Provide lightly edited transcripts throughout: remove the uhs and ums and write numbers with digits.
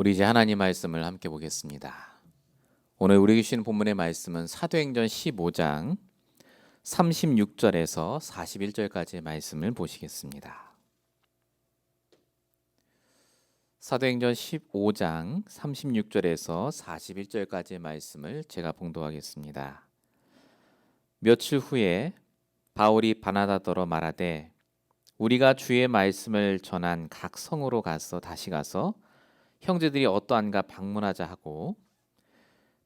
우리 이제 하나님 말씀을 함께 보겠습니다. 오늘 우리 주신 본문의 말씀은 사도행전 15장 36절에서 41절까지의 말씀을 보시겠습니다. 사도행전 15장 36절에서 41절까지의 말씀을 제가 봉독하겠습니다. 며칠 후에 바울이 바나바더러 말하되 우리가 주의 말씀을 전한 각 성으로 다시 가서 형제들이 어떠한가 방문하자 하고,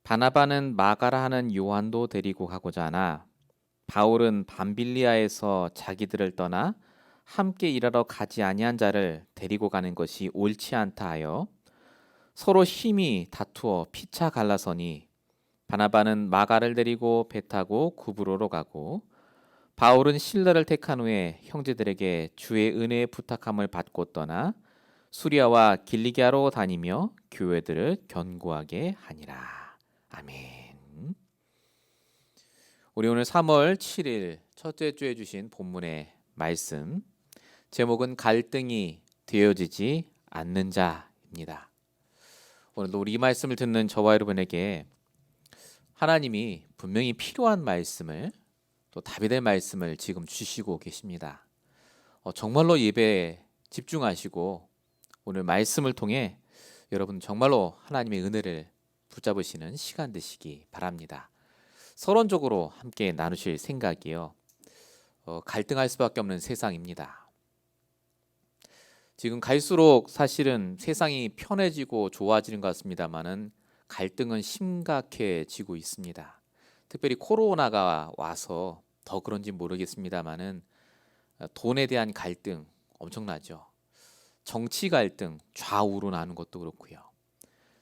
바나바는 마가라 하는 요한도 데리고 가고자 하나 바울은 밤빌리아에서 자기들을 떠나 함께 일하러 가지 아니한 자를 데리고 가는 것이 옳지 않다 하여 서로 힘이 다투어 피차 갈라서니, 바나바는 마가를 데리고 배 타고 구브로로 가고 바울은 실라를 택한 후에 형제들에게 주의 은혜의 부탁함을 받고 떠나 수리아와 길리기아로 다니며 교회들을 견고하게 하니라. 아멘. 우리 오늘 3월 7일 첫째 주에 주신 본문의 말씀 제목은 갈등이 되어지지 않는 자입니다. 오늘도 우리 이 말씀을 듣는 저와 여러분에게 하나님이 분명히 필요한 말씀을, 또 답이 될 말씀을 지금 주시고 계십니다. 정말로 예배에 집중하시고 오늘 말씀을 통해 여러분 정말로 하나님의 은혜를 붙잡으시는 시간 되시기 바랍니다. 서론적으로 함께 나누실 생각이요. 갈등할 수밖에 없는 세상입니다. 지금 갈수록 사실은 세상이 편해지고 좋아지는 것 같습니다만은 갈등은 심각해지고 있습니다. 특별히 코로나가 와서 더 그런지 모르겠습니다만은 돈에 대한 갈등 엄청나죠. 정치 갈등, 좌우로 나눈 것도 그렇고요.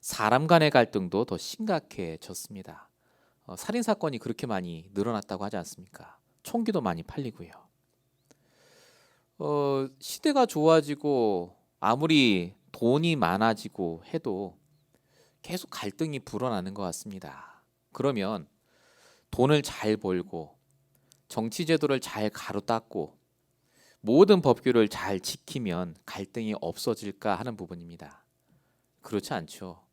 사람 간의 갈등도 더 심각해졌습니다. 살인 사건이 그렇게 많이 늘어났다고 하지 않습니까? 총기도 많이 팔리고요. 시대가 좋아지고 아무리 돈이 많아지고 해도 계속 갈등이 불어나는 것 같습니다. 그러면 돈을 잘 벌고 정치 제도를 잘 가로닦고 모든 법규를 잘 지키면 갈등이 없어질까 하는 부분입니다. 그렇지 않죠.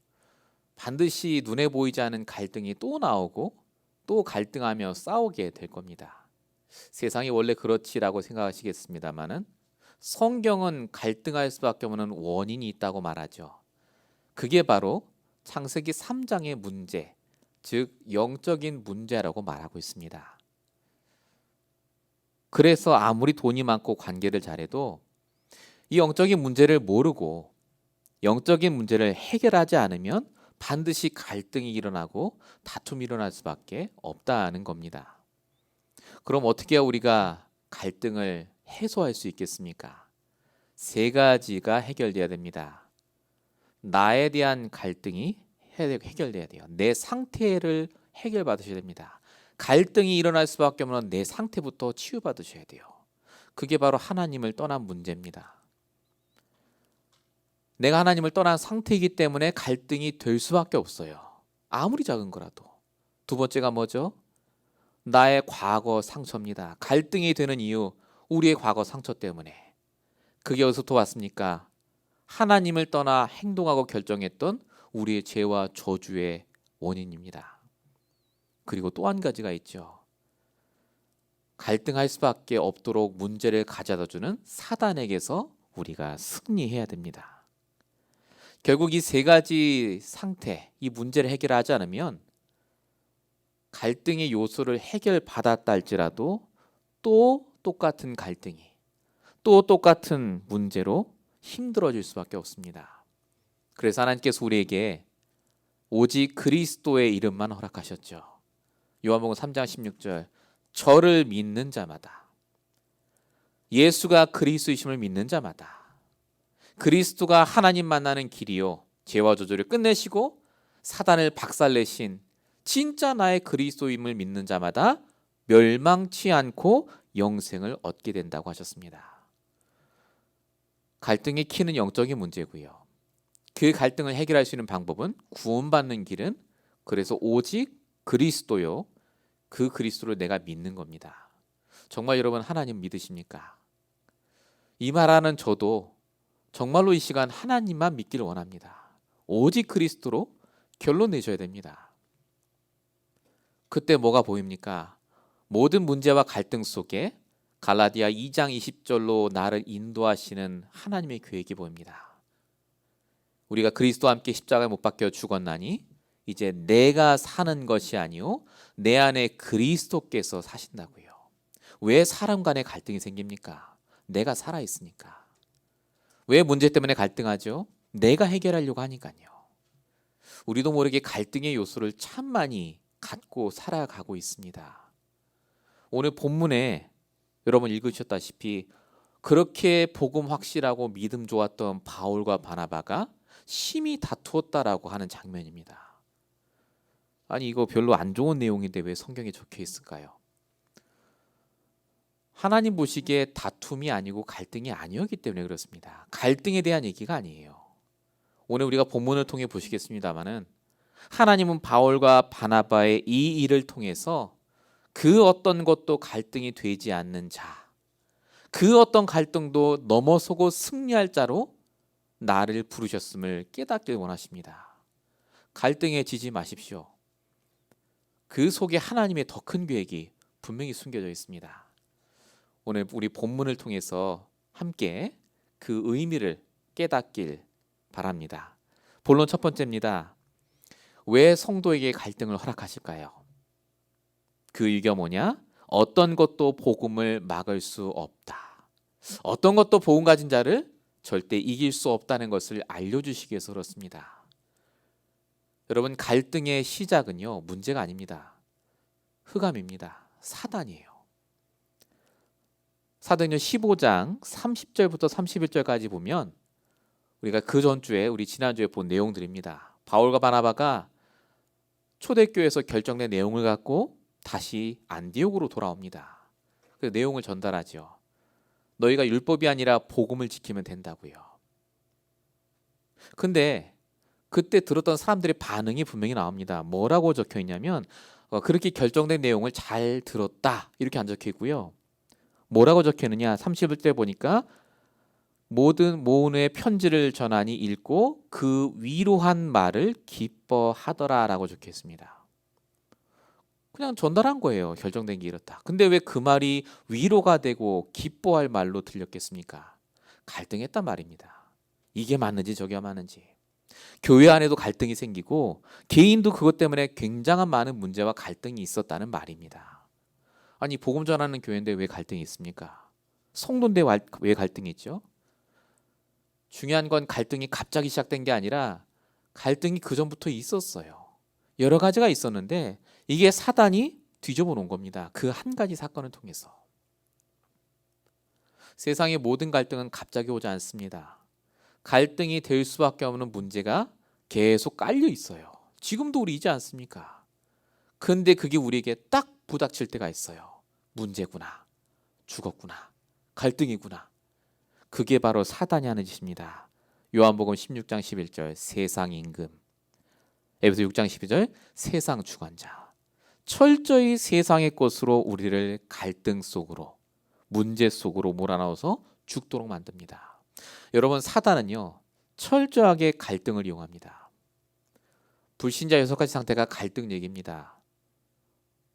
반드시 눈에 보이지 않는 갈등이 또 나오고 또 갈등하며 싸우게 될 겁니다. 세상이 원래 그렇지라고 생각하시겠습니다만은 성경은 갈등할 수밖에 없는 원인이 있다고 말하죠. 그게 바로 창세기 3장의 문제, 즉 영적인 문제라고 말하고 있습니다. 그래서 아무리 돈이 많고 관계를 잘해도 이 영적인 문제를 모르고 영적인 문제를 해결하지 않으면 반드시 갈등이 일어나고 다툼이 일어날 수밖에 없다는 겁니다. 그럼 어떻게 우리가 갈등을 해소할 수 있겠습니까? 세 가지가 해결돼야 됩니다. 나에 대한 갈등이 해결돼야 돼요. 내 상태를 해결받으셔야 됩니다. 갈등이 일어날 수밖에 없는 내 상태부터 치유받으셔야 돼요. 그게 바로 하나님을 떠난 문제입니다. 내가 하나님을 떠난 상태이기 때문에 갈등이 될 수밖에 없어요. 아무리 작은 거라도. 두 번째가 뭐죠? 나의 과거 상처입니다. 갈등이 되는 이유, 우리의 과거 상처 때문에. 그게 어디서부터 왔습니까? 하나님을 떠나 행동하고 결정했던 우리의 죄와 저주의 원인입니다. 그리고 또 한 가지가 있죠. 갈등할 수밖에 없도록 문제를 가져다주는 사단에게서 우리가 승리해야 됩니다. 결국 이 세 가지 상태, 이 문제를 해결하지 않으면 갈등의 요소를 해결받았다 할지라도 또 똑같은 갈등이, 또 똑같은 문제로 힘들어질 수밖에 없습니다. 그래서 하나님께서 우리에게 오직 그리스도의 이름만 허락하셨죠. 요한복음 3장 16절, 저를 믿는 자마다, 예수가 그리스도이심을 믿는 자마다, 그리스도가 하나님 만나는 길이요 죄와 저주를 끝내시고 사단을 박살내신 진짜 나의 그리스도임을 믿는 자마다 멸망치 않고 영생을 얻게 된다고 하셨습니다. 갈등의 키는 영적인 문제고요. 그 갈등을 해결할 수 있는 방법은 구원받는 길은 그래서 오직 그리스도요, 그 그리스도를 내가 믿는 겁니다. 정말 여러분 하나님 믿으십니까? 이 말하는 저도 정말로 이 시간 하나님만 믿기를 원합니다. 오직 그리스도로 결론 내셔야 됩니다. 그때 뭐가 보입니까? 모든 문제와 갈등 속에 갈라디아 2장 20절로 나를 인도하시는 하나님의 계획이 보입니다. 우리가 그리스도와 함께 십자가에 못 박혀 죽었나니 이제 내가 사는 것이 아니요 내 안에 그리스도께서 사신다고요. 왜 사람 간에 갈등이 생깁니까? 내가 살아있으니까. 왜 문제 때문에 갈등하죠? 내가 해결하려고 하니까요. 우리도 모르게 갈등의 요소를 참 많이 갖고 살아가고 있습니다. 오늘 본문에 여러분 읽으셨다시피 그렇게 복음 확실하고 믿음 좋았던 바울과 바나바가 심히 다투었다라고 하는 장면입니다. 아니 이거 별로 안 좋은 내용인데 왜 성경에 적혀 있을까요? 하나님 보시기에 다툼이 아니고 갈등이 아니었기 때문에 그렇습니다. 갈등에 대한 얘기가 아니에요. 오늘 우리가 본문을 통해 보시겠습니다마는 하나님은 바울과 바나바의 이 일을 통해서 그 어떤 것도 갈등이 되지 않는 자, 그 어떤 갈등도 넘어서고 승리할 자로 나를 부르셨음을 깨닫길 원하십니다. 갈등에 지지 마십시오. 그 속에 하나님의 더 큰 계획이 분명히 숨겨져 있습니다. 오늘 우리 본문을 통해서 함께 그 의미를 깨닫길 바랍니다. 본론 첫 번째입니다. 왜 성도에게 갈등을 허락하실까요? 그 이유가 뭐냐? 어떤 것도 복음을 막을 수 없다. 어떤 것도 복음 가진 자를 절대 이길 수 없다는 것을 알려주시기 위해서 그렇습니다. 여러분 갈등의 시작은요 문제가 아닙니다. 흑암입니다. 사단이에요. 사도행전 15장 30절부터 31절까지 보면 우리가 그 전주에 우리 지난주에 본 내용들입니다. 바울과 바나바가 초대교회에서 결정된 내용을 갖고 다시 안디옥으로 돌아옵니다. 그 내용을 전달하죠. 너희가 율법이 아니라 복음을 지키면 된다고요. 근데 그때 들었던 사람들의 반응이 분명히 나옵니다. 뭐라고 적혀 있냐면 그렇게 결정된 내용을 잘 들었다 이렇게 안 적혀 있고요. 뭐라고 적혀 있느냐 31절 보니까 모든 모은의 편지를 전하니 읽고 그 위로한 말을 기뻐하더라 라고 적혀 있습니다. 그냥 전달한 거예요. 결정된 게 이렇다. 근데 왜 그 말이 위로가 되고 기뻐할 말로 들렸겠습니까? 갈등했단 말입니다. 이게 맞는지 저게 맞는지. 교회 안에도 갈등이 생기고 개인도 그것 때문에 굉장한 많은 문제와 갈등이 있었다는 말입니다. 아니 복음 전하는 교회인데 왜 갈등이 있습니까? 성도인데 왜 갈등이 있죠? 중요한 건 갈등이 갑자기 시작된 게 아니라 갈등이 그 전부터 있었어요. 여러 가지가 있었는데 이게 사단이 뒤집어 놓은 겁니다. 그 한 가지 사건을 통해서. 세상의 모든 갈등은 갑자기 오지 않습니다. 갈등이 될 수밖에 없는 문제가 계속 깔려 있어요. 지금도 우리 있지 않습니까? 근데 그게 우리에게 딱 부닥칠 때가 있어요. 문제구나. 죽었구나. 갈등이구나. 그게 바로 사단이 하는 짓입니다. 요한복음 16장 11절 세상 임금. 에베소 6장 12절 세상 주관자. 철저히 세상의 것으로 우리를 갈등 속으로 문제 속으로 몰아넣어서 죽도록 만듭니다. 여러분 사단은요 철저하게 갈등을 이용합니다. 불신자 6가지 상태가 갈등 얘기입니다.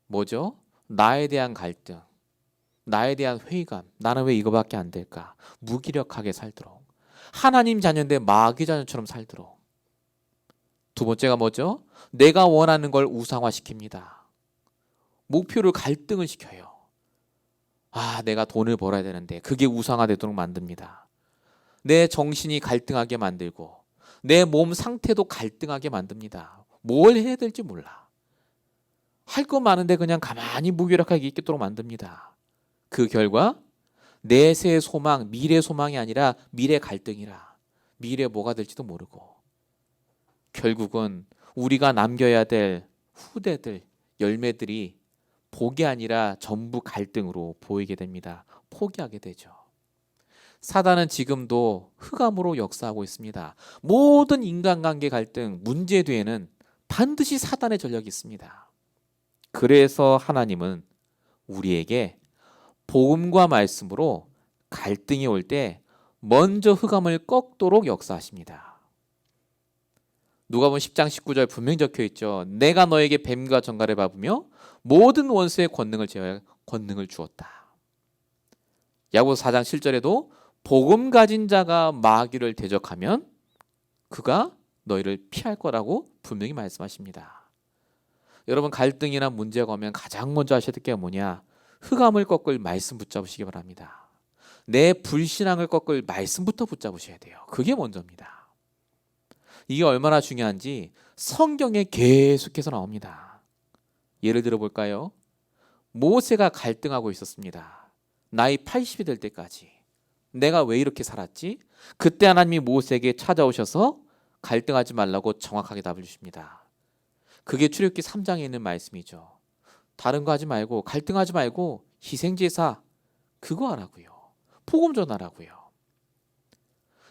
뭐죠? 나에 대한 갈등, 나에 대한 회의감, 나는 왜 이거밖에 안 될까? 무기력하게 살도록, 하나님 자녀인데 마귀 자녀처럼 살도록. 두 번째가 뭐죠? 내가 원하는 걸 우상화시킵니다. 목표를 갈등을 시켜요. 아, 내가 돈을 벌어야 되는데 그게 우상화되도록 만듭니다. 내 정신이 갈등하게 만들고 내 몸 상태도 갈등하게 만듭니다. 뭘 해야 될지 몰라. 할 거 많은데 그냥 가만히 무기력하게 있도록 만듭니다. 그 결과 내세의 소망, 미래 소망이 아니라 미래 갈등이라. 미래 뭐가 될지도 모르고 결국은 우리가 남겨야 될 후대들, 열매들이 복이 아니라 전부 갈등으로 보이게 됩니다. 포기하게 되죠. 사단은 지금도 흑암으로 역사하고 있습니다. 모든 인간관계 갈등, 문제 뒤에는 반드시 사단의 전략이 있습니다. 그래서 하나님은 우리에게 복음과 말씀으로 갈등이 올 때 먼저 흑암을 꺾도록 역사하십니다. 누가복음 10장 19절 분명히 적혀 있죠. 내가 너에게 뱀과 정갈을 밟으며 모든 원수의 권능을 제어할 권능을 주었다. 야고보서 4장 7절에도 복음 가진 자가 마귀를 대적하면 그가 너희를 피할 거라고 분명히 말씀하십니다. 여러분, 갈등이나 문제가 오면 가장 먼저 하셔야 될 게 뭐냐? 흑암을 꺾을 말씀 붙잡으시기 바랍니다. 내 불신앙을 꺾을 말씀부터 붙잡으셔야 돼요. 그게 먼저입니다. 이게 얼마나 중요한지 성경에 계속해서 나옵니다. 예를 들어 볼까요? 모세가 갈등하고 있었습니다. 나이 80이 될 때까지 내가 왜 이렇게 살았지? 그때 하나님이 모세에게 찾아오셔서 갈등하지 말라고 정확하게 답을 주십니다. 그게 출애굽기 3장에 있는 말씀이죠. 다른 거 하지 말고, 갈등하지 말고 희생제사 그거 하라고요. 복음 전하라고요.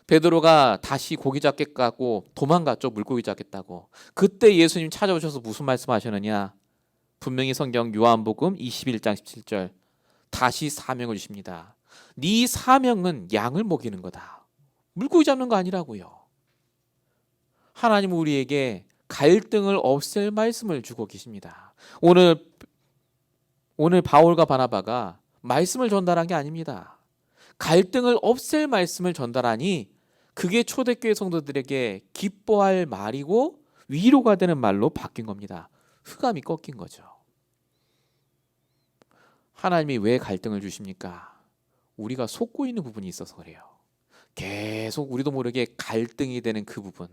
베드로가 다시 고기 잡겠다고 도망갔죠. 물고기 잡겠다고. 그때 예수님 찾아오셔서 무슨 말씀하셨느냐? 분명히 성경 요한복음 21장 17절 다시 사명을 주십니다. 네 사명은 양을 먹이는 거다. 물고기 잡는 거 아니라고요. 하나님은 우리에게 갈등을 없앨 말씀을 주고 계십니다. 오늘 바울과 바나바가 말씀을 전달한 게 아닙니다. 갈등을 없앨 말씀을 전달하니 그게 초대교회 성도들에게 기뻐할 말이고 위로가 되는 말로 바뀐 겁니다. 흑암이 꺾인 거죠. 하나님이 왜 갈등을 주십니까? 우리가 속고 있는 부분이 있어서 그래요. 계속 우리도 모르게 갈등이 되는 그 부분,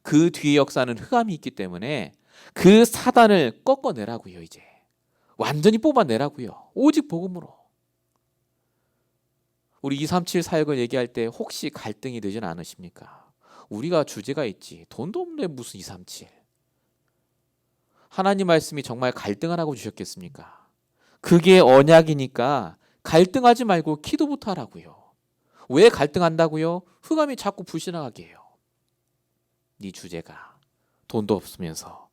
그 뒤에 역사는 흑암이 있기 때문에 그 사단을 꺾어내라고요. 이제 완전히 뽑아내라고요. 오직 복음으로. 우리 237 사역을 얘기할 때 혹시 갈등이 되진 않으십니까? 우리가 주제가 있지. 돈도 없네 무슨 237. 하나님 말씀이 정말 갈등을 하고 주셨겠습니까? 그게 언약이니까 갈등하지 말고 기도부터 하라고요. 왜 갈등한다고요? 흑암이 자꾸 불신하게 해요. 네 주제가 돈도 없으면서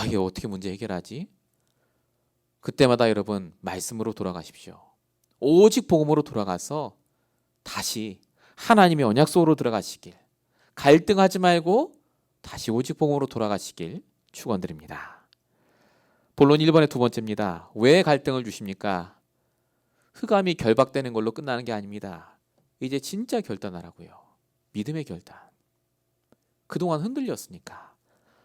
이게 어떻게 문제 해결하지? 그때마다 여러분 말씀으로 돌아가십시오. 오직 복음으로 돌아가서 다시 하나님의 언약 속으로 들어가시길, 갈등하지 말고 다시 오직 복음으로 돌아가시길 축원드립니다. 본론 1번의 두 번째입니다. 왜 갈등을 주십니까? 흑암이 결박되는 걸로 끝나는 게 아닙니다. 이제 진짜 결단하라고요. 믿음의 결단. 그동안 흔들렸으니까.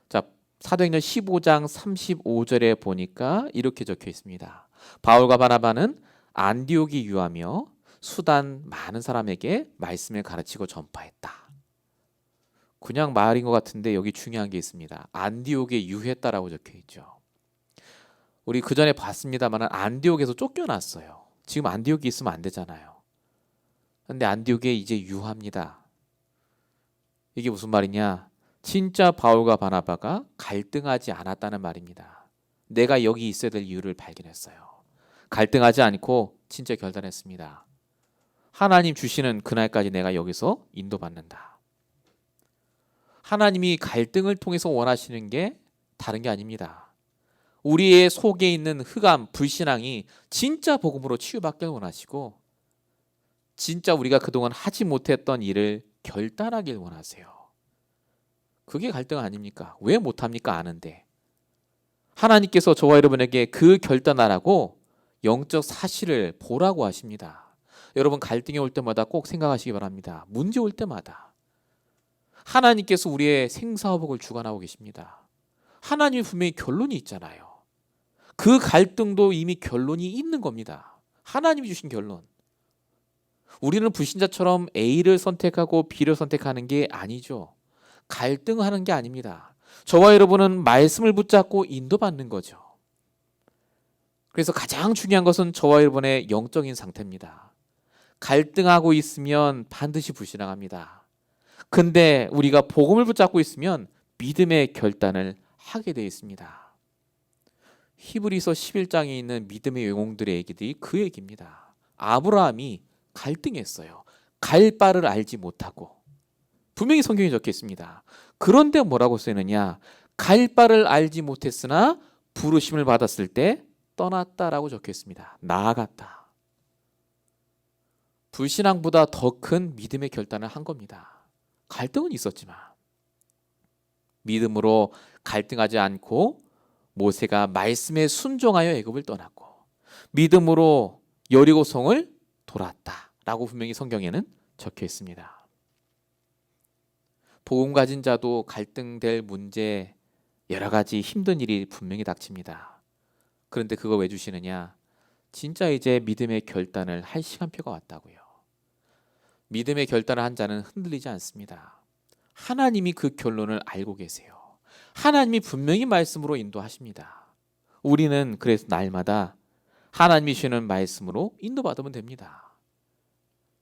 자, 사도행전 15장 35절에 보니까 이렇게 적혀 있습니다. 바울과 바나바는 안디옥이 유하며 수단 많은 사람에게 말씀을 가르치고 전파했다. 그냥 말인 것 같은데 여기 중요한 게 있습니다. 안디옥에 유했다라고 적혀 있죠. 우리 그 전에 봤습니다만 안디옥에서 쫓겨났어요. 지금 안디옥에 있으면 안 되잖아요. 근데 안디옥에 이제 유합니다. 이게 무슨 말이냐? 진짜 바울과 바나바가 갈등하지 않았다는 말입니다. 내가 여기 있어야 될 이유를 발견했어요. 갈등하지 않고 진짜 결단했습니다. 하나님 주시는 그날까지 내가 여기서 인도받는다. 하나님이 갈등을 통해서 원하시는 게 다른 게 아닙니다. 우리의 속에 있는 흑암, 불신앙이 진짜 복음으로 치유받길 원하시고 진짜 우리가 그동안 하지 못했던 일을 결단하길 원하세요. 그게 갈등 아닙니까? 왜 못합니까? 아는데. 하나님께서 저와 여러분에게 그 결단하라고 영적 사실을 보라고 하십니다. 여러분 갈등이 올 때마다 꼭 생각하시기 바랍니다. 문제 올 때마다 하나님께서 우리의 생사화복을 주관하고 계십니다. 하나님이 분명히 결론이 있잖아요. 그 갈등도 이미 결론이 있는 겁니다. 하나님이 주신 결론. 우리는 불신자처럼 A를 선택하고 B를 선택하는 게 아니죠. 갈등하는 게 아닙니다. 저와 여러분은 말씀을 붙잡고 인도받는 거죠. 그래서 가장 중요한 것은 저와 여러분의 영적인 상태입니다. 갈등하고 있으면 반드시 불신앙합니다. 근데 우리가 복음을 붙잡고 있으면 믿음의 결단을 하게 되어 있습니다. 히브리서 11장에 있는 믿음의 영웅들의 얘기들이 그 얘기입니다. 아브라함이 갈등했어요. 갈 바를 알지 못하고. 분명히 성경에 적혀 있습니다. 그런데 뭐라고 쓰느냐? 갈 바를 알지 못했으나 부르심을 받았을 때 떠났다라고 적혀 있습니다. 나아갔다. 불신앙보다 더 큰 믿음의 결단을 한 겁니다. 갈등은 있었지만 믿음으로 갈등하지 않고 모세가 말씀에 순종하여 애굽을 떠났고 믿음으로 여리고성을 돌았다라고 분명히 성경에는 적혀 있습니다. 복음 가진 자도 갈등될 문제, 여러 가지 힘든 일이 분명히 닥칩니다. 그런데 그거 왜 주시느냐? 진짜 이제 믿음의 결단을 할 시간표가 왔다고요. 믿음의 결단을 한 자는 흔들리지 않습니다. 하나님이 그 결론을 알고 계세요. 하나님이 분명히 말씀으로 인도하십니다. 우리는 그래서 날마다 하나님이 주시는 말씀으로 인도받으면 됩니다.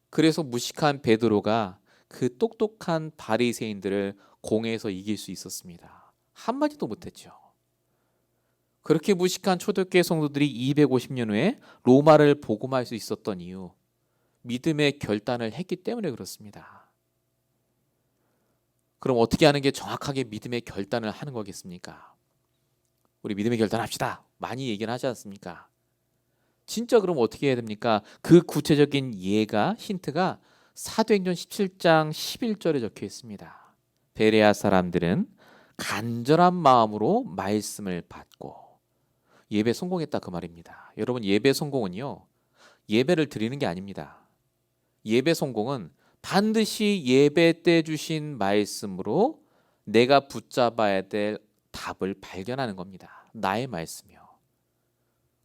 그래서 무식한 베드로가 그 똑똑한 바리새인들을 공회에서 이길 수 있었습니다. 한마디도 못했죠. 그렇게 무식한 초대교회 성도들이 250년 후에 로마를 복음할 수 있었던 이유, 믿음의 결단을 했기 때문에 그렇습니다. 그럼 어떻게 하는 게 정확하게 믿음의 결단을 하는 거겠습니까? 우리 믿음의 결단합시다. 많이 얘기는 하지 않습니까? 진짜 그럼 어떻게 해야 됩니까? 그 구체적인 예가, 힌트가 사도행전 17장 11절에 적혀 있습니다. 베레아 사람들은 간절한 마음으로 말씀을 받고 예배 성공했다 그 말입니다. 여러분, 예배 성공은요, 예배를 드리는 게 아닙니다. 예배 성공은 반드시 예배 때 주신 말씀으로 내가 붙잡아야 될 답을 발견하는 겁니다. 나의 말씀이요.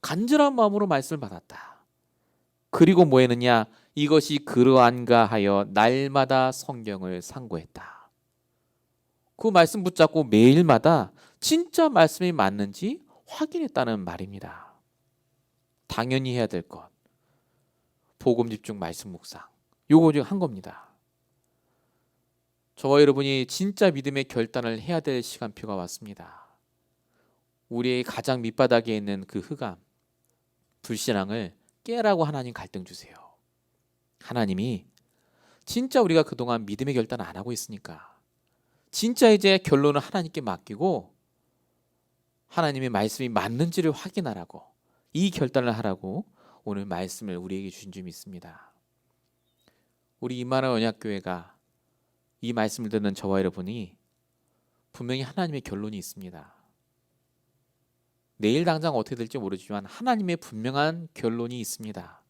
간절한 마음으로 말씀을 받았다. 그리고 뭐 했느냐? 이것이 그러한가 하여 날마다 성경을 상고했다. 그 말씀 붙잡고 매일마다 진짜 말씀이 맞는지 확인했다는 말입니다. 당연히 해야 될 것, 복음 집중 말씀 묵상, 요거 지금 한 겁니다. 저와 여러분이 진짜 믿음의 결단을 해야 될 시간표가 왔습니다. 우리의 가장 밑바닥에 있는 그 흑암, 불신앙을 깨라고 하나님 갈등 주세요. 하나님이 진짜 우리가 그동안 믿음의 결단 안 하고 있으니까 진짜 이제 결론을 하나님께 맡기고 하나님의 말씀이 맞는지를 확인하라고, 이 결단을 하라고 오늘 말씀을 우리에게 주신 줄 믿습니다. 우리 임마누엘 언약교회가 이 말씀을 듣는 저와 여러분이 분명히 하나님의 결론이 있습니다. 내일 당장 어떻게 될지 모르지만 하나님의 분명한 결론이 있습니다.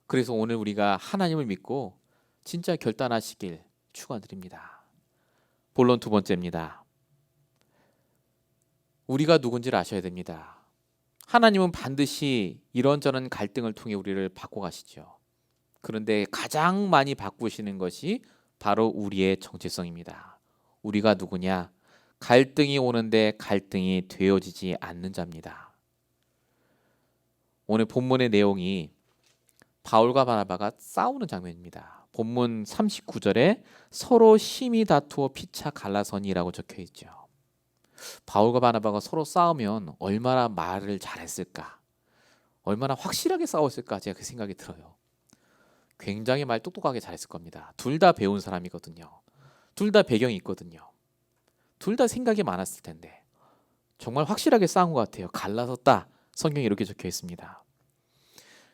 그래서 오늘 우리가 하나님을 믿고 진짜 결단하시길 축원드립니다. 본론 두 번째입니다. 우리가 누군지를 아셔야 됩니다. 하나님은 반드시 이런저런 갈등을 통해 우리를 바꿔가시죠. 그런데 가장 많이 바꾸시는 것이 바로 우리의 정체성입니다. 우리가 누구냐? 갈등이 오는데 갈등이 되어지지 않는 자입니다. 오늘 본문의 내용이 바울과 바나바가 싸우는 장면입니다. 본문 39절에 서로 심히 다투어 피차 갈라서니라고 적혀 있죠. 바울과 바나바가 서로 싸우면 얼마나 말을 잘했을까, 얼마나 확실하게 싸웠을까, 제가 그 생각이 들어요. 굉장히 말 똑똑하게 잘했을 겁니다. 둘 다 배운 사람이거든요. 둘 다 배경이 있거든요. 둘 다 생각이 많았을 텐데 정말 확실하게 싸운 것 같아요. 갈라섰다, 성경에 이렇게 적혀 있습니다.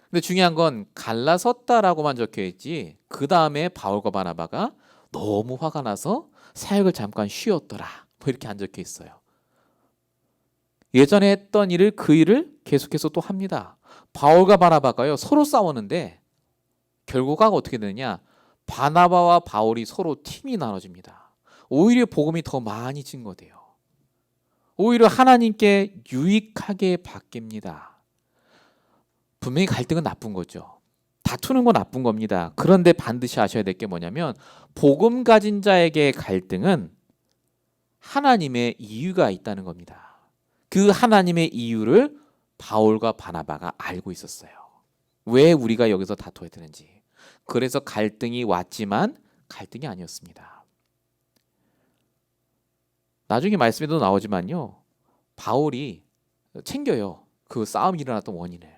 근데 중요한 건 갈라섰다라고만 적혀 있지 그 다음에 바울과 바나바가 너무 화가 나서 사역을 잠깐 쉬었더라, 뭐 이렇게 안 적혀 있어요. 예전에 했던 일을, 그 일을 계속해서 또 합니다. 바울과 바나바가요 서로 싸우는데 결과가 어떻게 되느냐? 바나바와 바울이 서로 팀이 나눠집니다. 오히려 복음이 더 많이 증거돼요. 오히려 하나님께 유익하게 바뀝니다. 분명히 갈등은 나쁜 거죠. 다투는 건 나쁜 겁니다. 그런데 반드시 아셔야 될 게 뭐냐면 복음 가진 자에게 갈등은 하나님의 이유가 있다는 겁니다. 그 하나님의 이유를 바울과 바나바가 알고 있었어요. 왜 우리가 여기서 다투어야 되는지. 그래서 갈등이 왔지만 갈등이 아니었습니다. 나중에 말씀에도 나오지만요, 바울이 챙겨요, 그 싸움이 일어났던 원인을.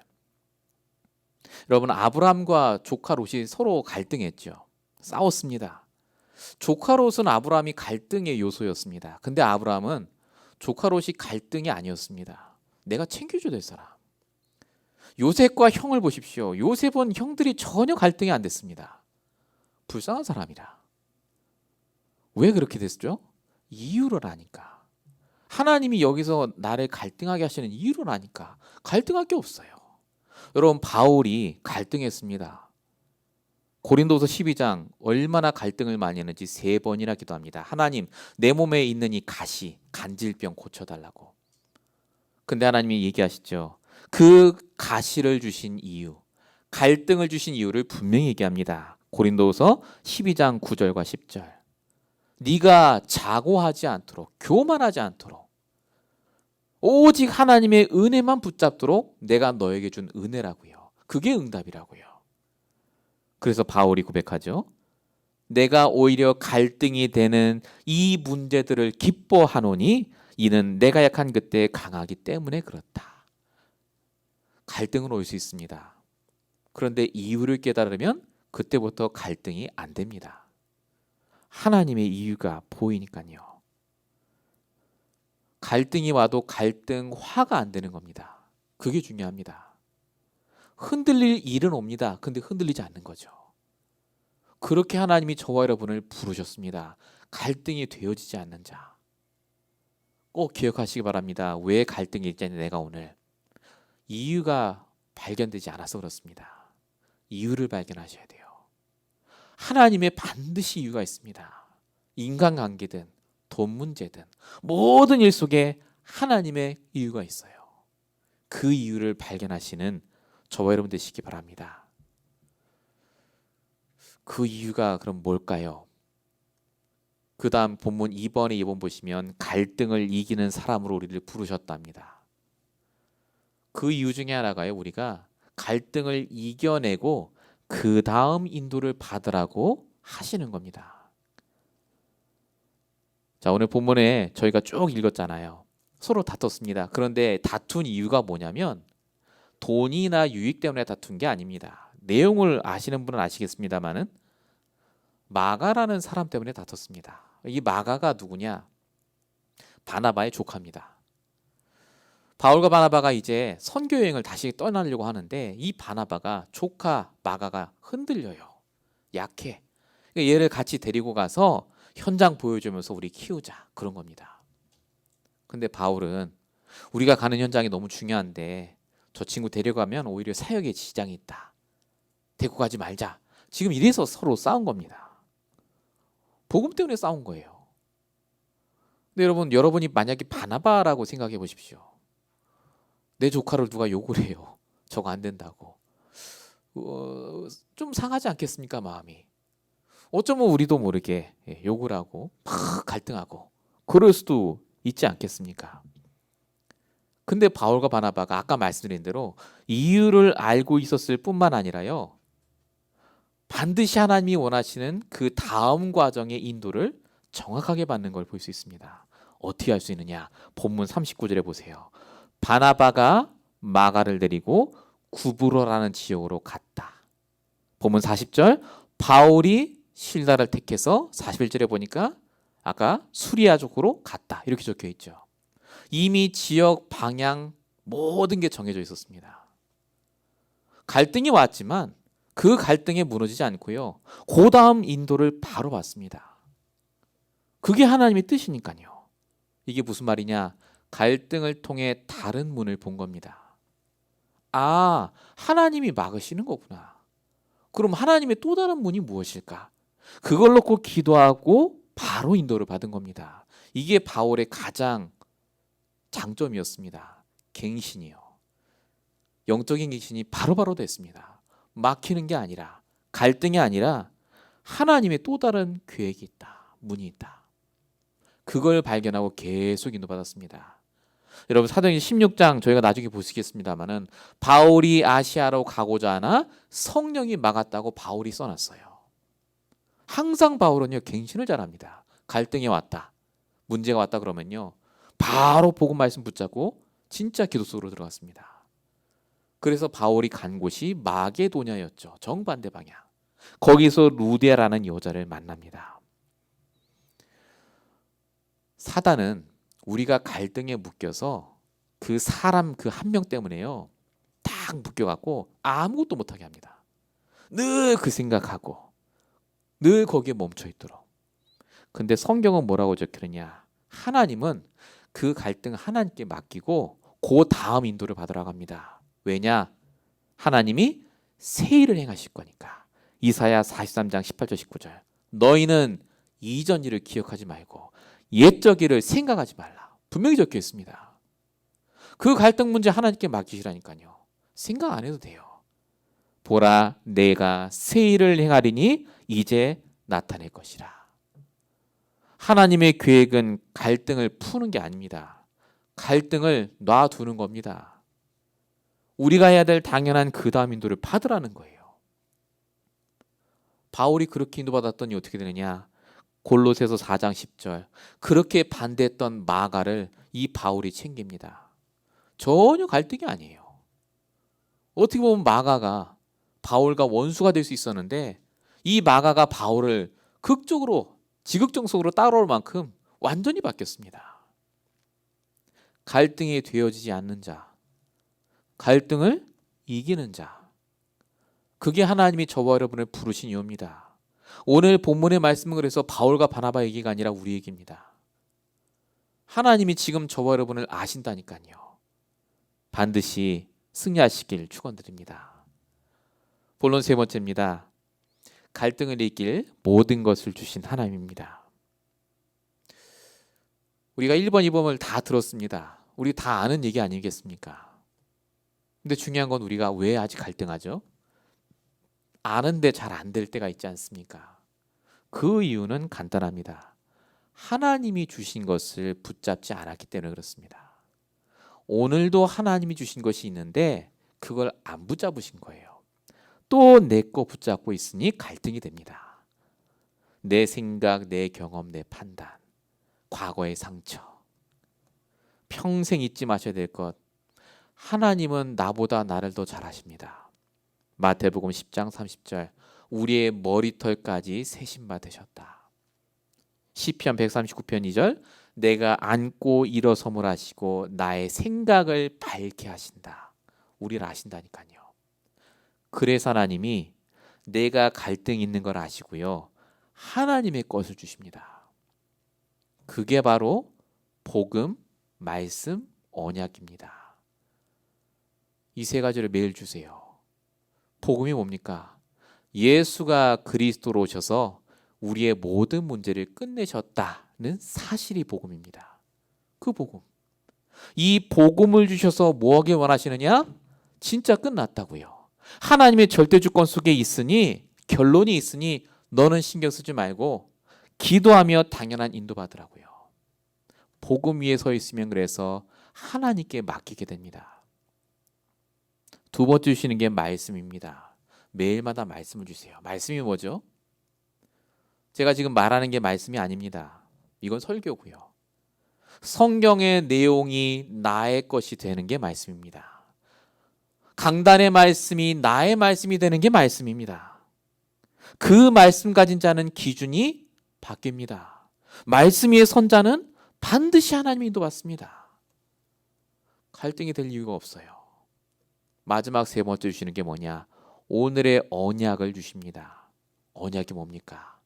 여러분, 아브라함과 조카 롯이 서로 갈등했죠. 싸웠습니다. 조카 롯은 아브라함이 갈등의 요소였습니다. 근데 아브라함은 조카 롯이 갈등이 아니었습니다. 내가 챙겨줘야 될 사람. 요셉과 형을 보십시오. 요셉은 형들이 전혀 갈등이 안 됐습니다. 불쌍한 사람이라. 왜 그렇게 됐죠? 이유를 아니까. 하나님이 여기서 나를 갈등하게 하시는 이유를 아니까 갈등할 게 없어요. 여러분, 바울이 갈등했습니다. 고린도서 12장 얼마나 갈등을 많이 했는지 3번이나 기도합니다. 하나님, 내 몸에 있는 이 가시, 간질병 고쳐달라고. 근데 하나님이 얘기하시죠. 그 가시를 주신 이유, 갈등을 주신 이유를 분명히 얘기합니다. 고린도서 12장 9절과 10절. 네가 자고하지 않도록, 교만하지 않도록, 오직 하나님의 은혜만 붙잡도록 내가 너에게 준 은혜라고요. 그게 응답이라고요. 그래서 바울이 고백하죠. 내가 오히려 갈등이 되는 이 문제들을 기뻐하노니 이는 내가 약한 그때 강하기 때문에 그렇다. 갈등은 올 수 있습니다. 그런데 이유를 깨달으면 그때부터 갈등이 안 됩니다. 하나님의 이유가 보이니까요. 갈등이 와도 갈등화가 안 되는 겁니다. 그게 중요합니다. 흔들릴 일은 옵니다. 근데 흔들리지 않는 거죠. 그렇게 하나님이 저와 여러분을 부르셨습니다. 갈등이 되어지지 않는 자. 꼭 기억하시기 바랍니다. 왜 갈등이 있지 내가 오늘. 이유가 발견되지 않아서 그렇습니다. 이유를 발견하셔야 돼요. 하나님의 반드시 이유가 있습니다. 인간관계든 돈 문제든 모든 일 속에 하나님의 이유가 있어요. 그 이유를 발견하시는 저와 여러분 되시기 바랍니다. 그 이유가 그럼 뭘까요? 그 다음 본문 2번에 2번 보시면 갈등을 이기는 사람으로 우리를 부르셨답니다. 그 이유 중에 하나가요. 우리가 갈등을 이겨내고 그 다음 인도를 받으라고 하시는 겁니다. 자, 오늘 본문에 저희가 쭉 읽었잖아요. 서로 다퉜습니다. 그런데 다툰 이유가 뭐냐면 돈이나 유익 때문에 다툰 게 아닙니다. 내용을 아시는 분은 아시겠습니다만은 마가라는 사람 때문에 다퉜습니다. 이 마가가 누구냐? 바나바의 조카입니다. 바울과 바나바가 이제 선교 여행을 다시 떠나려고 하는데 이 바나바가 조카 마가가 흔들려요. 약해. 그러니까 얘를 같이 데리고 가서 현장 보여주면서 우리 키우자 그런 겁니다. 근데 바울은 우리가 가는 현장이 너무 중요한데 저 친구 데려가면 오히려 사역에 지장이 있다. 데리고 가지 말자. 지금 이래서 서로 싸운 겁니다. 복음 때문에 싸운 거예요. 근데 여러분이 만약에 바나바라고 생각해 보십시오. 내 조카를 누가 욕을 해요. 저거 안 된다고. 좀 상하지 않겠습니까, 마음이? 어쩌면 우리도 모르게 욕을 하고 막 갈등하고 그럴 수도 있지 않겠습니까? 근데 바울과 바나바가 아까 말씀드린 대로 이유를 알고 있었을 뿐만 아니라요. 반드시 하나님이 원하시는 그 다음 과정의 인도를 정확하게 받는 걸 볼 수 있습니다. 어떻게 할 수 있느냐? 본문 39절에 보세요. 바나바가 마가를 데리고 구브로라는 지역으로 갔다. 본문 40절 바울이 실라를 택해서 41절에 보니까 아까 수리아족으로 갔다. 이렇게 적혀 있죠. 이미 지역 방향 모든 게 정해져 있었습니다. 갈등이 왔지만 그 갈등에 무너지지 않고요. 그 다음 인도를 바로 받습니다. 그게 하나님의 뜻이니까요. 이게 무슨 말이냐? 갈등을 통해 다른 문을 본 겁니다. 아, 하나님이 막으시는 거구나. 그럼 하나님의 또 다른 문이 무엇일까? 그걸 놓고 기도하고 바로 인도를 받은 겁니다. 이게 바울의 가장 장점이었습니다. 갱신이요. 영적인 갱신이 바로바로 됐습니다. 막히는 게 아니라 갈등이 아니라 하나님의 또 다른 계획이 있다. 문이 있다. 그걸 발견하고 계속 인도받았습니다. 여러분 사도행전 16장 저희가 나중에 보시겠습니다만은 바울이 아시아로 가고자 하나 성령이 막았다고 바울이 써놨어요. 항상 바울은요 갱신을 잘합니다. 갈등이 왔다. 문제가 왔다 그러면요. 바로 복음 말씀 붙잡고 진짜 기도 속으로 들어갔습니다. 그래서 바울이 간 곳이 마게도냐였죠. 정반대 방향. 거기서 루디아라는 여자를 만납니다. 사단은 우리가 갈등에 묶여서 그 사람 그 한 명 때문에요. 딱 묶여갖고 아무것도 못하게 합니다. 늘 그 생각하고 늘 거기에 멈춰 있도록. 근데 성경은 뭐라고 적혀있냐? 하나님은 그 갈등 하나님께 맡기고 그 다음 인도를 받으라고 합니다. 왜냐? 하나님이 새 일을 행하실 거니까. 이사야 43장 18절 19절. 너희는 이전 일을 기억하지 말고 옛적 일을 생각하지 말라. 분명히 적혀 있습니다. 그 갈등 문제 하나님께 맡기시라니까요. 생각 안 해도 돼요. 보라, 내가 새 일을 행하리니 이제 나타낼 것이라. 하나님의 계획은 갈등을 푸는 게 아닙니다. 갈등을 놔두는 겁니다. 우리가 해야 될 당연한 그 다음 인도를 받으라는 거예요. 바울이 그렇게 인도받았더니 어떻게 되느냐? 골로새서 4장 10절. 그렇게 반대했던 마가를 이 바울이 챙깁니다. 전혀 갈등이 아니에요. 어떻게 보면 마가가 바울과 원수가 될 수 있었는데 이 마가가 바울을 극적으로 지극정석으로 따라올 만큼 완전히 바뀌었습니다. 갈등이 되어지지 않는 자, 갈등을 이기는 자, 그게 하나님이 저와 여러분을 부르신 이유입니다. 오늘 본문의 말씀은 그래서 바울과 바나바 얘기가 아니라 우리 얘기입니다. 하나님이 지금 저와 여러분을 아신다니까요. 반드시 승리하시길 축원드립니다. 본론 세 번째입니다. 갈등을 이길 모든 것을 주신 하나님입니다. 우리가 1번, 2번을 다 들었습니다. 우리 다 아는 얘기 아니겠습니까? 근데 중요한 건 우리가 왜 아직 갈등하죠? 아는데 잘 안 될 때가 있지 않습니까? 그 이유는 간단합니다. 하나님이 주신 것을 붙잡지 않았기 때문에 그렇습니다. 오늘도 하나님이 주신 것이 있는데 그걸 안 붙잡으신 거예요. 또 내 거 붙잡고 있으니 갈등이 됩니다. 내 생각, 내 경험, 내 판단, 과거의 상처, 평생 잊지 마셔야 될 것. 하나님은 나보다 나를 더 잘 아십니다. 마태복음 10장 30절. 우리의 머리털까지 세신 바 되셨다. 시편 139편 2절. 내가 앉고 일어섬을 하시고 나의 생각을 밝게 하신다. 우리를 아신다니까요. 그래서 하나님이 내가 갈등 있는 걸 아시고요. 하나님의 것을 주십니다. 그게 바로 복음, 말씀, 언약입니다. 이 세 가지를 매일 주세요. 복음이 뭡니까? 예수가 그리스도로 오셔서 우리의 모든 문제를 끝내셨다는 사실이 복음입니다. 그 복음. 이 복음을 주셔서 뭐 하길 원하시느냐? 진짜 끝났다고요. 하나님의 절대 주권 속에 있으니, 결론이 있으니 너는 신경 쓰지 말고 기도하며 당연한 인도받으라고요. 복음 위에 서 있으면 그래서 하나님께 맡기게 됩니다. 두 번째 주시는 게 말씀입니다. 매일마다 말씀을 주세요. 말씀이 뭐죠? 제가 지금 말하는 게 말씀이 아닙니다. 이건 설교고요. 성경의 내용이 나의 것이 되는 게 말씀입니다. 강단의 말씀이 나의 말씀이 되는 게 말씀입니다. 그 말씀 가진 자는 기준이 바뀝니다. 말씀 위에 선 자는 반드시 하나님의 인도받습니다. 갈등이 될 이유가 없어요. 마지막 세 번째 주시는 게 뭐냐? 오늘의 언약을 주십니다. 언약이 뭡니까?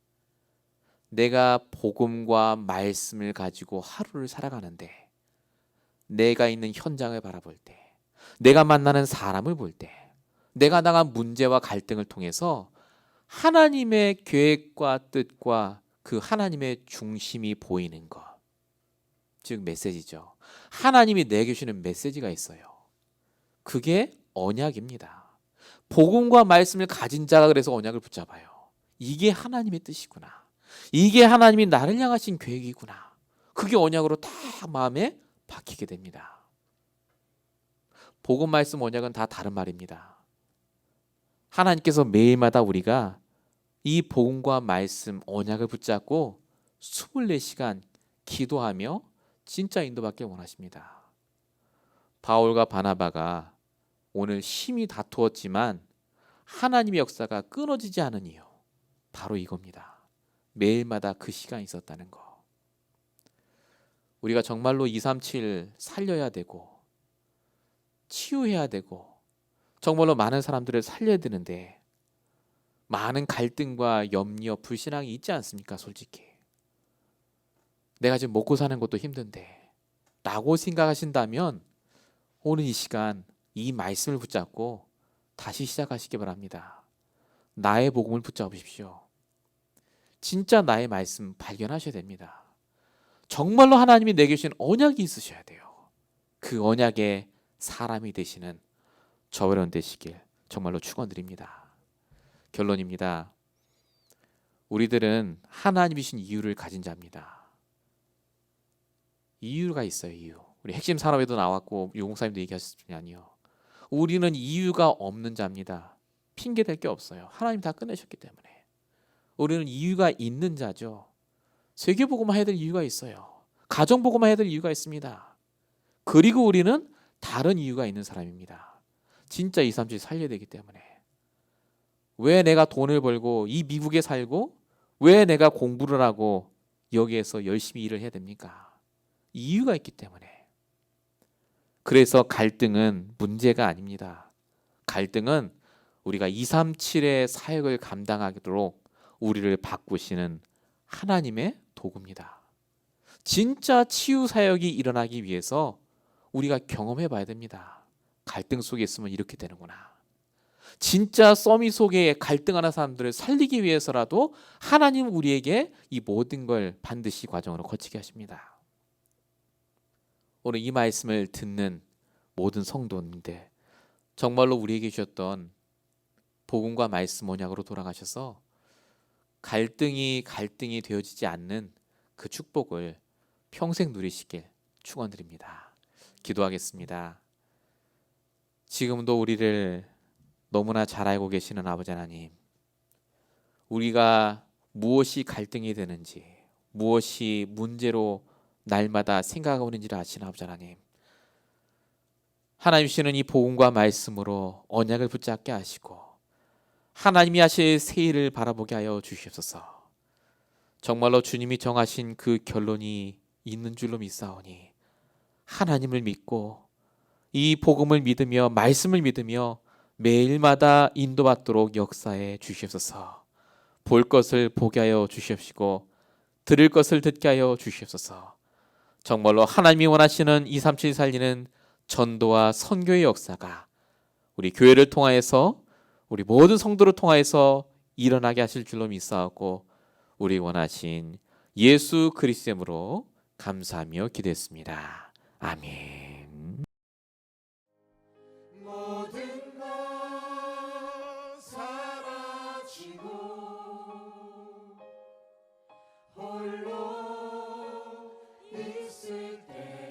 내가 복음과 말씀을 가지고 하루를 살아가는데 내가 있는 현장을 바라볼 때, 내가 만나는 사람을 볼 때, 내가 당한 문제와 갈등을 통해서 하나님의 계획과 뜻과 그 하나님의 중심이 보이는 것, 즉 메시지죠. 하나님이 내게 주시는 메시지가 있어요. 그게 언약입니다. 복음과 말씀을 가진 자가 그래서 언약을 붙잡아요. 이게 하나님의 뜻이구나. 이게 하나님이 나를 향하신 계획이구나. 그게 언약으로 다 마음에 박히게 됩니다. 복음, 말씀, 언약은 다 다른 말입니다. 하나님께서 매일마다 우리가 이 복음과 말씀, 언약을 붙잡고 24시간 기도하며 진짜 인도받길 원하십니다. 바울과 바나바가 오늘 심히 다투었지만 하나님의 역사가 끊어지지 않은 이유, 바로 이겁니다. 매일마다 그 시간이 있었다는 거. 우리가 정말로 237 살려야 되고 치유해야 되고 정말로 많은 사람들을 살려야 되는데 많은 갈등과 염려, 불신앙이 있지 않습니까? 솔직히 내가 지금 먹고 사는 것도 힘든데 라고 생각하신다면 오늘 이 시간 이 말씀을 붙잡고 다시 시작하시기 바랍니다. 나의 복음을 붙잡으십시오. 진짜 나의 말씀 발견하셔야 됩니다. 정말로 하나님이 내게 주신 언약이 있으셔야 돼요. 그 언약의 사람이 되시는 저와 여러분 되시길 정말로 축원드립니다. 결론입니다. 우리들은 하나님이 주신 이유를 가진 자입니다. 이유가 있어요. 이유. 우리 핵심 산업에도 나왔고 유공사님도 얘기하셨지만요. 우리는 이유가 없는 자입니다. 핑계 댈 게 없어요. 하나님 다 끝내셨기 때문에. 우리는 이유가 있는 자죠. 세계복음만 해야 될 이유가 있어요. 가정복음만 해야 될 이유가 있습니다. 그리고 우리는 다른 이유가 있는 사람입니다. 진짜 2, 3주 살려야 되기 때문에. 왜 내가 돈을 벌고 이 미국에 살고 왜 내가 공부를 하고 여기에서 열심히 일을 해야 됩니까? 이유가 있기 때문에. 그래서 갈등은 문제가 아닙니다. 갈등은 우리가 237의 사역을 감당하도록 우리를 바꾸시는 하나님의 도구입니다. 진짜 치유 사역이 일어나기 위해서 우리가 경험해 봐야 됩니다. 갈등 속에 있으면 이렇게 되는구나. 진짜 써미 속에 갈등하는 사람들을 살리기 위해서라도 하나님 우리에게 이 모든 걸 반드시 과정으로 거치게 하십니다. 오늘 이 말씀을 듣는 모든 성도인데 정말로 우리에게 주셨던 복음과 말씀 언약으로 돌아가셔서 갈등이 되어지지 않는 그 축복을 평생 누리시길 축원드립니다. 기도하겠습니다. 지금도 우리를 너무나 잘 알고 계시는 아버지 하나님, 우리가 무엇이 갈등이 되는지, 무엇이 문제로 날마다 생각하고 있는지를 아시는 아버지 하나님, 하나님 주시는 이 복음과 말씀으로 언약을 붙잡게 하시고 하나님이 하실 새 일을 바라보게 하여 주시옵소서. 정말로 주님이 정하신 그 결론이 있는 줄로 믿사오니 하나님을 믿고 이 복음을 믿으며 말씀을 믿으며 매일마다 인도받도록 역사해 주시옵소서. 볼 것을 보게 하여 주시옵시고 들을 것을 듣게 하여 주시옵소서. 정말로 하나님이 원하시는 237 살리는 전도와 선교의 역사가 우리 교회를 통하여서 우리 모든 성도를 통하여서 일어나게 하실 줄로 믿사오고 우리 원하신 예수 그리스도의 이름으로 감사하며 기도했습니다. 아멘. 모든 것 사라지고 홀로 있을 때